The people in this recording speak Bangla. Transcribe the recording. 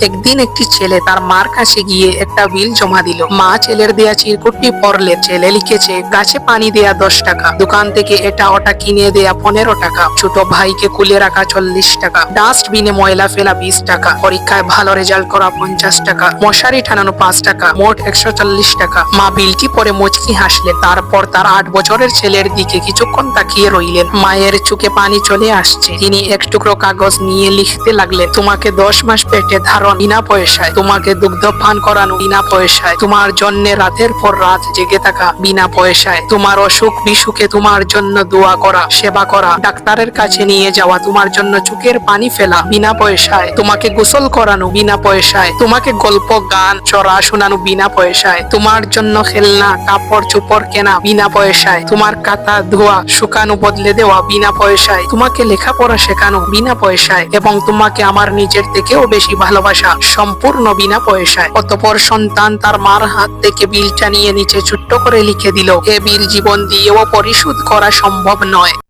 একদিন একটি ছেলে তার মার কাছে গিয়ে একটা বিল জমা দিল। মা ছেলের দেয়া চিরকুটটি পড়লে ছেলে লিখেছে, গাছে পানি দেয়া 10 টাকা, দোকান থেকে এটা ওটা কিনে দেয়া 15 টাকা, ছোট ভাইকে কুলে রাখা 40 টাকা, ডাস্টবিনে ময়লা ফেলা 20 টাকা, পরীক্ষায় ভালো রেজাল্ট করা 50 টাকা, মশারি টানানো 5 টাকা, মোট 140 টাকা। মা বিলটি পরে মুচকি হাসলেন। তারপর তার 8 বছরের ছেলের দিকে কিছুক্ষণ তাকিয়ে রইলেন। মায়ের চোখে পানি চলে আসছে। তিনি এক টুকরো কাগজ নিয়ে লিখতে লাগলেন, তোমাকে 10 মাস পেটে ধারণ বিনা পয়সায়, তোমাকে দুগ্ধ পান করানো বিনা পয়সায়, তোমার জন্য রাতের পর রাত জেগে থাকা বিনা পয়সায়, তোমার অসুখ বিসুখে তোমার জন্য দোয়া করা, সেবা করা, ডাক্তারের কাছে নিয়ে যাওয়া, তোমার জন্য চোখের পানি ফেলা বিনা পয়সায়, তোমাকে গোসল করানো বিনা পয়সায়, তোমাকে গল্প গান চড়া শোনানো বিনা পয়সায়, তোমার জন্য খেলনা কাপড় চোপড় কেনা বিনা পয়সায়, তোমার কাঁথা ধোয়া শুকানো বদলে দেওয়া বিনা পয়সায়, তোমাকে লেখাপড়া শেখানো বিনা পয়সায়, এবং তোমাকে আমার নিজের থেকেও বেশি ভালোবাসা সম্পূর্ণ বিনা পয়সায়। অতঃপর সন্তান তার মার হাত থেকে বিলটা নিয়ে নিচে ছোট্ট করে লিখে দিল, এ বিল জীবন দিয়েও পরিশোধ করা সম্ভব নয়।